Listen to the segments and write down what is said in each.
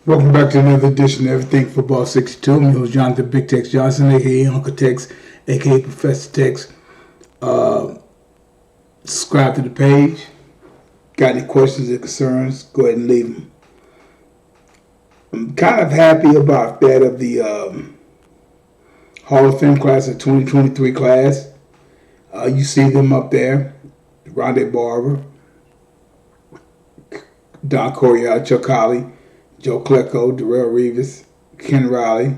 Welcome back to another edition of Everything Football 62. I'm your host, Jonathan Big Tex Johnson, aka Uncle Tex, aka Professor Tex. Subscribe to the page. Got any questions or concerns? Go ahead and leave them. I'm kind of happy about that of the Hall of Fame class of 2023 class. You see them up there. Rondé Barber, Don Coryell, Chuck Howley, Joe Klecko, Darrelle Revis, Ken Riley,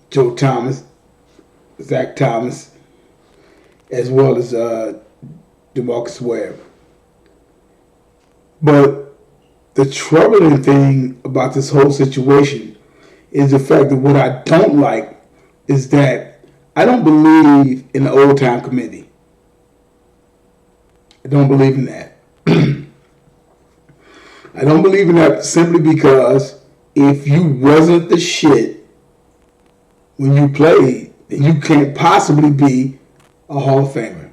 Joe Thomas, Zach Thomas, as well as DeMarcus Webb. But the troubling thing about this whole situation is the fact that what I don't like is that I don't believe in the old time committee. I don't believe in that. I don't believe in that simply because if you wasn't the shit when you played, then you can't possibly be a Hall of Famer.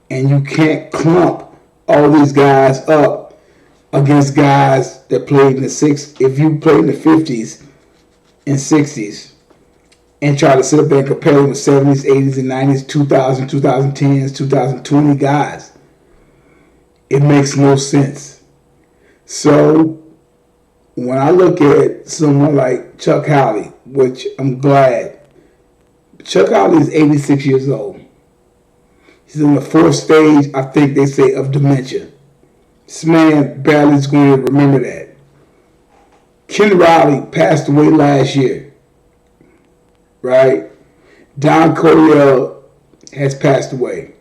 And you can't clump all these guys up against guys that played in the 60s. If you played in the 50s and 60s and try to sit up there and compare them with 70s, 80s, and 90s, 2000, 2010s, 2020 guys, it makes no sense. So when I look at someone like Chuck Howley, which I'm glad, Chuck Howley is 86 years old. He's in the fourth stage, I think they say, of dementia. This man barely is going to remember that. Ken Riley passed away last year, right? Don Coryell has passed away.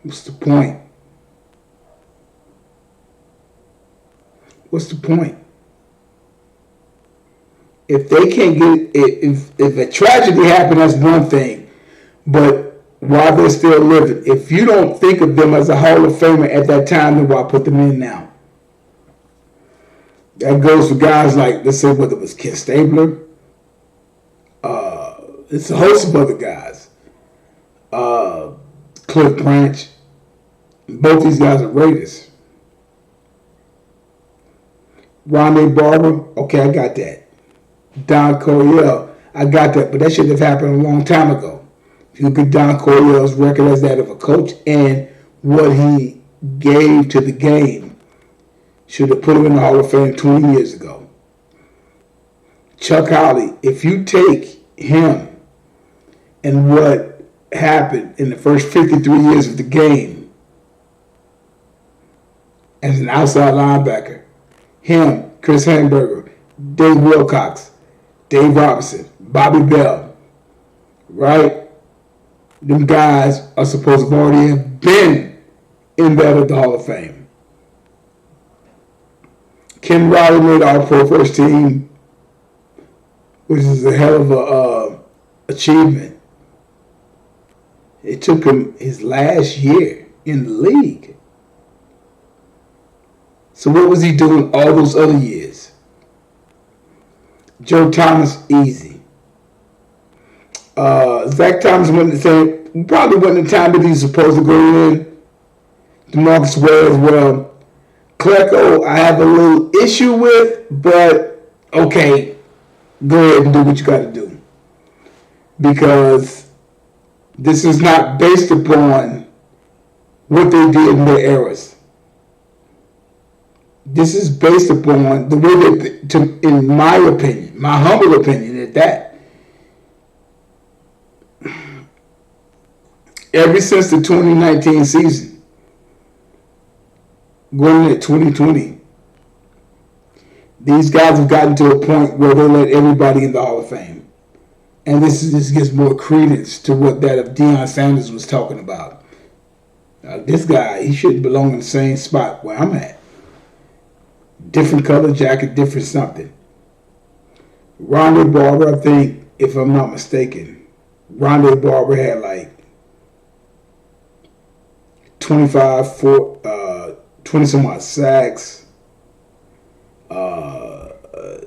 What's the point? What's the point? If they can't get if a tragedy happened, that's one thing. But while they're still living, if you don't think of them as a Hall of Famer at that time, then why put them in now? That goes for guys like, let's say, whether it was Ken Stabler, it's a host of other guys. Cliff Branch. Both these guys are Raiders. Rondé Barber, okay, I got that. Don Coryell, I got that, but that should have happened a long time ago. If you look at Don Coryell's record as that of a coach and what he gave to the game, should have put him in the Hall of Fame 20 years ago. Chuck Howley, if you take him and what happened in the first 53 years of the game as an outside linebacker, him, Chris Hamburger, Dave Wilcox, Dave Robinson, Bobby Bell, right? Them guys are supposed to already have been embedded in the Hall of Fame. Ken Riley made our Pro First Team, which is a hell of a achievement. It took him his last year in the league. So what was he doing all those other years? Joe Thomas, easy. Zach Thomas probably wasn't the time that he was supposed to go in. DeMarcus Ware as well. Klecko, I have a little issue with, but okay, go ahead and do what you got to do. Because this is not based upon what they did in their eras. This is based upon the way that, in my opinion, my humble opinion at that, ever since the 2019 season, going into 2020, these guys have gotten to a point where they let everybody in the Hall of Fame. And this gives more credence to what that of Deion Sanders was talking about. This guy, he shouldn't belong in the same spot where I'm at. Different color jacket, different something. Rondé Barber, I think, if I'm not mistaken, Rondé Barber had like 20 some odd sacks.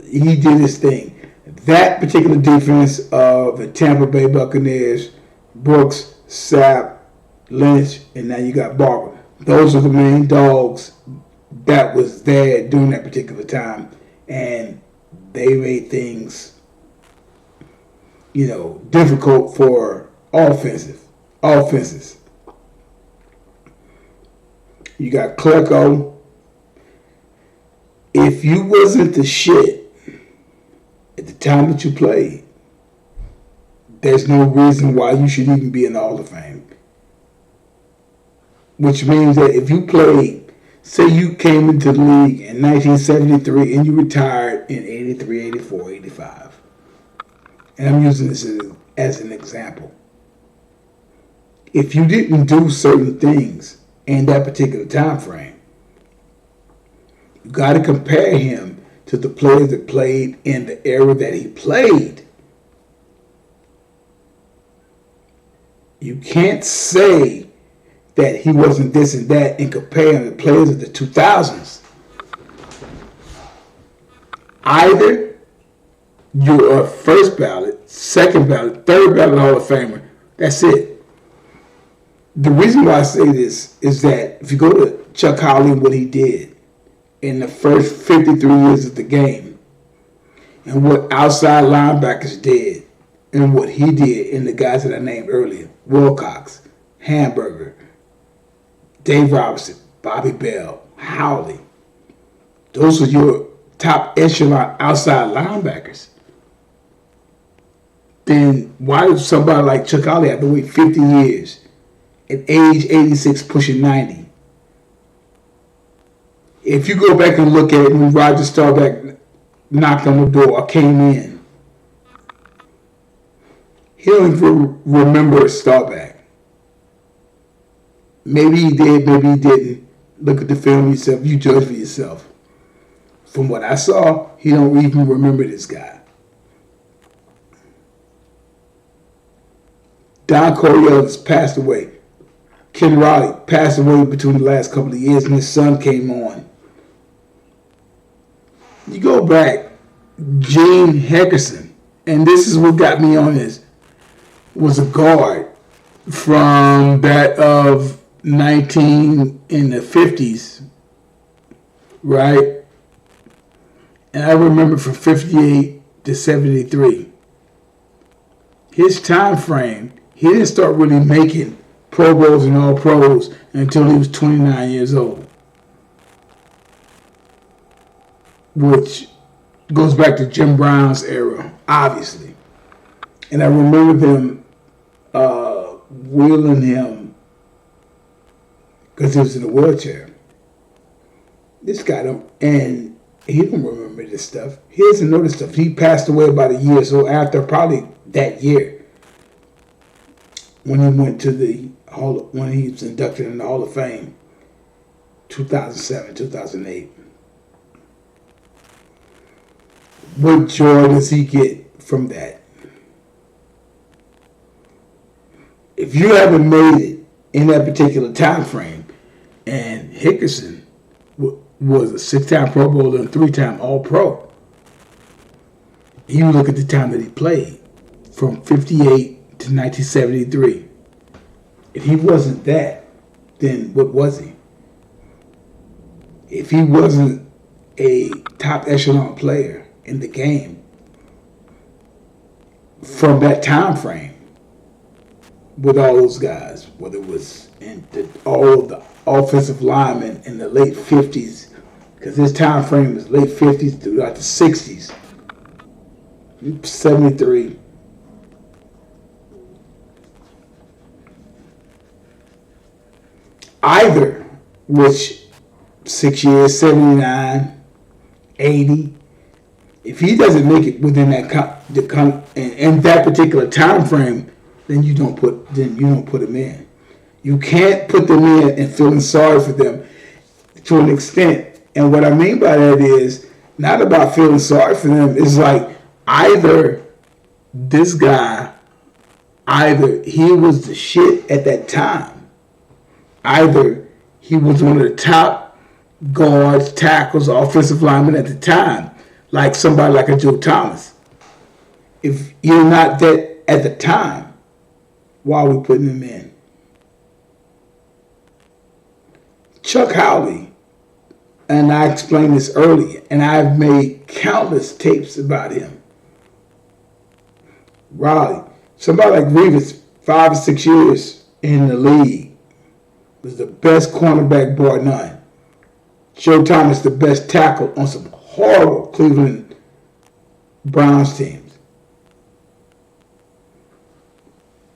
He did his thing. That particular defense of the Tampa Bay Buccaneers, Brooks, Sapp, Lynch, and now you got Barber. Those are the main dogs that was there during that particular time. and they made things, difficult for offenses. You got Klecko. If you wasn't the shit at the time that you played, there's no reason why you should even be in the Hall of Fame. Which means that if you played, say you came into the league in 1973 and you retired in 83, 84, 85. And I'm using this as an example. If you didn't do certain things in that particular time frame, you got to compare him to the players that played in the era that he played. You can't say that he wasn't this and that and compare him to players of the 2000s. Either you're a first ballot, second ballot, third ballot Hall of Famer. That's it. The reason why I say this is that if you go to Chuck Howley and what he did in the first 53 years of the game, and what outside linebackers did, and what he did in the guys that I named earlier, Wilcox, Hamburger, Dave Robertson, Bobby Bell, Howley. Those are your top echelon outside linebackers. Then why does somebody like Chuck Howley have to wait 50 years at age 86 pushing 90? If you go back and look at it when Roger Staubach knocked on the door or came in, he don't even remember Staubach. Maybe he did, maybe he didn't. Look at the film yourself. You judge for yourself. From what I saw, he don't even remember this guy. Don Coryell has passed away. Ken Riley passed away between the last couple of years, and his son came on. You go back, Gene Heckerson, and this is what got me on this, was a guard from that of 19 in the 50s, right? And I remember from 58 to 73. His time frame, he didn't start really making Pro Bowls and All Pros until he was 29 years old, which goes back to Jim Brown's era, obviously. And I remember them wheeling him because he was in a wheelchair. This guy don't, and he don't remember this stuff. He doesn't know this stuff. He passed away about a year or so after, probably that year, when he went to the Hall, when he was inducted in the Hall of Fame, 2007, 2008. What joy does he get from that? If you haven't made it in that particular time frame, and Hickerson was a 6-time Pro Bowler and 3-time All-Pro, you look at the time that he played, from 58 to 1973. If he wasn't that, then what was he? If he wasn't a top echelon player in the game from that time frame, with all those guys, whether it was all of the offensive linemen in the late 50s, because his time frame is late 50s throughout the 60s, 73. Either, which 6 years, 79, 80, if he doesn't make it within that in that particular time frame, then you don't put them in. You can't put them in and feeling sorry for them to an extent. And what I mean by that is not about feeling sorry for them. It's like either this guy, either he was the shit at that time, either he was one of the top guards, tackles, offensive linemen at the time, like somebody like a Joe Thomas. If you're not that at the time, why are we putting him in? Chuck Howley and I explained this earlier, and I've made countless tapes about him. Riley, somebody like Revis, 5 or 6 years in the league, was the best cornerback bar none. Joe Thomas, the best tackle on some horrible Cleveland Browns teams.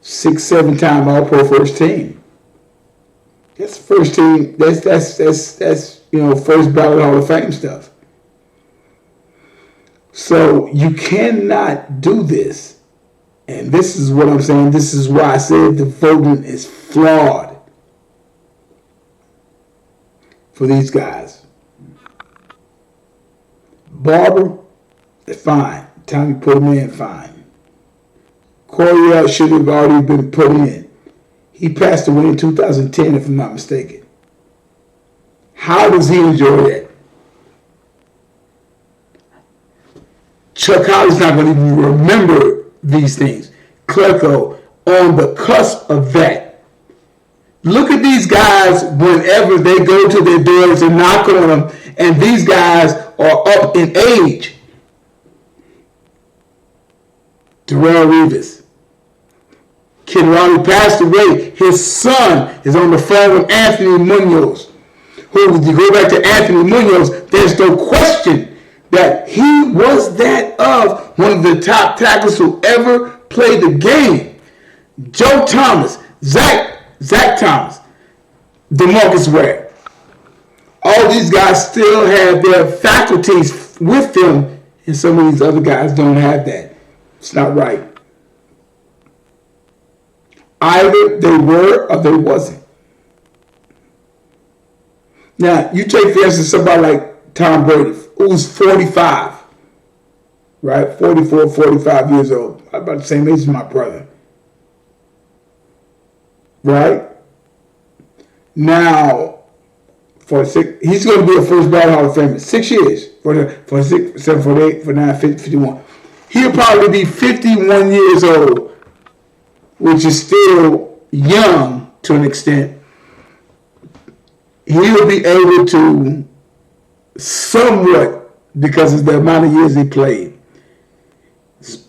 6, 7-time All-Pro first team. That's first team. That's first ballot Hall of Fame stuff. So you cannot do this. And this is what I'm saying. This is why I said the voting is flawed for these guys. Barber, fine. Time you put him in, fine. Coryell should have already been put in. He passed away in 2010, if I'm not mistaken. How does he enjoy that? Chuck Holly's not going to even remember these things. Klecko on the cusp of that. Look at these guys whenever they go to their doors and knock on them, and these guys are up in age. Darrelle Revis. Kid Ronnie passed away. His son is on the phone with Anthony Munoz. Who, if you go back to Anthony Munoz, there's no question that he was that of one of the top tackles who ever played the game. Joe Thomas, Zach Thomas, DeMarcus Ware. All these guys still have their faculties with them, and some of these other guys don't have that. It's not right. Either they were or they wasn't. Now, you take, for instance, somebody like Tom Brady, who's 45, right? 44, 45 years old. About the same age as my brother. Right? Now, he's going to be a first ballot Hall of Famer. 6 years. For 6, 7, 48, 49, 50, 51. He'll probably be 51 years old, which is still young to an extent. He'll be able to somewhat, because of the amount of years he played.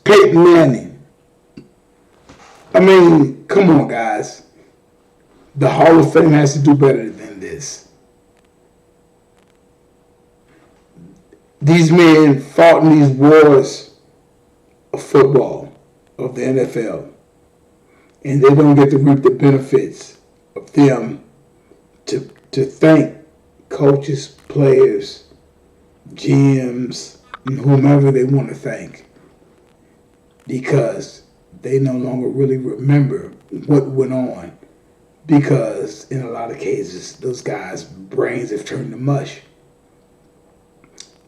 Peyton Manning. I mean, come on, guys. The Hall of Fame has to do better than this. These men fought in these wars of football, of the NFL. And they don't get to reap the benefits of them to thank coaches, players, GMs, and whomever they want to thank, because they no longer really remember what went on, because in a lot of cases those guys' brains have turned to mush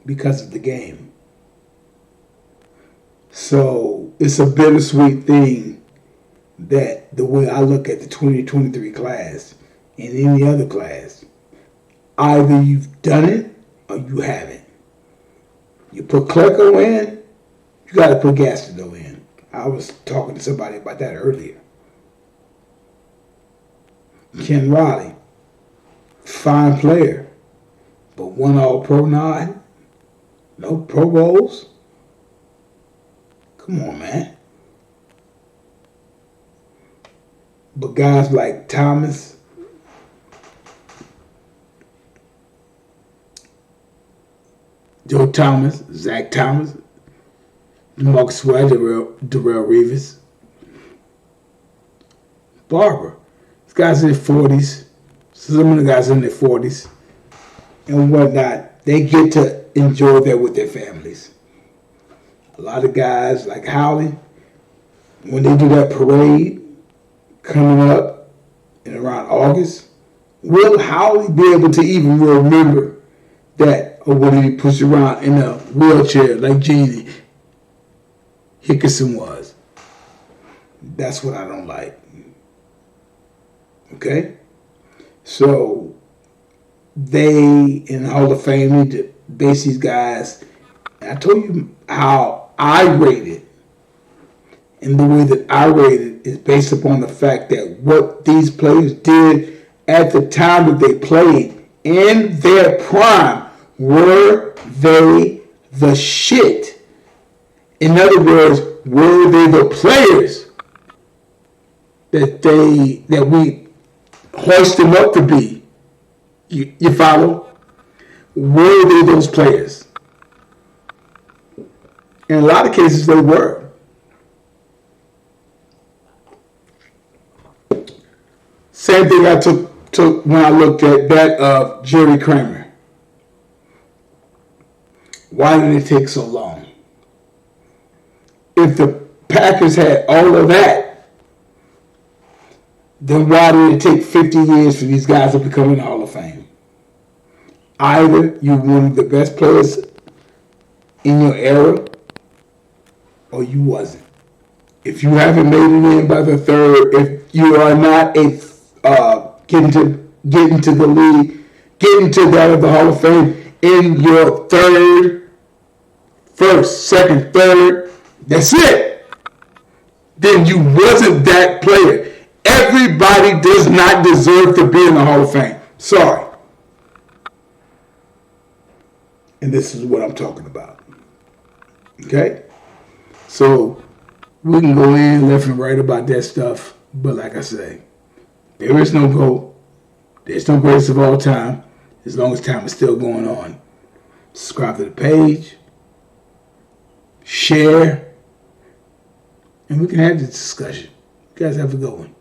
because of the game. So it's a bittersweet thing that the way I look at the 2023 class and any other class, either you've done it or you haven't. You put Klecko in, you got to put Gastineau in. I was talking to somebody about that earlier. Ken Riley, fine player, but one All-Pro nod, no Pro Bowls. Come on, man. But guys like Thomas, Joe Thomas, Zach Thomas, DeMarcus Ware, Darrelle Revis, Barber. These guys in their 40s. Some of the guys in their 40s and whatnot, they get to enjoy that with their families. A lot of guys like Howley, when they do that parade coming up in around August, will Howley be able to even remember that, or will he push around in a wheelchair like Gene Hickerson was? That's what I don't like. Okay? So they in the Hall of Fame need to base these guys. I told you how I rate it. And the way that I rate it is based upon the fact that what these players did at the time that they played in their prime, were they the shit? In other words, were they the players that we hoist them up to be? You follow? Were they those players? In a lot of cases, they were. Same thing I took when I looked at that of Jerry Kramer. Why did it take so long? If the Packers had all of that, then why did it take 50 years for these guys to become in the Hall of Fame? Either you were one of the best players in your era, or you wasn't. If you haven't made it in by the third, if you are not getting to the league, getting to that of the Hall of Fame in your first, second, third, that's it. Then you wasn't that player. Everybody does not deserve to be in the Hall of Fame. Sorry. And this is what I'm talking about. Okay? So we can go in left and right about that stuff, but like I say, there is no GOAT. There's no greatest of all time, as long as time is still going on. Subscribe to the page, share, and we can have this discussion. You guys have a good one.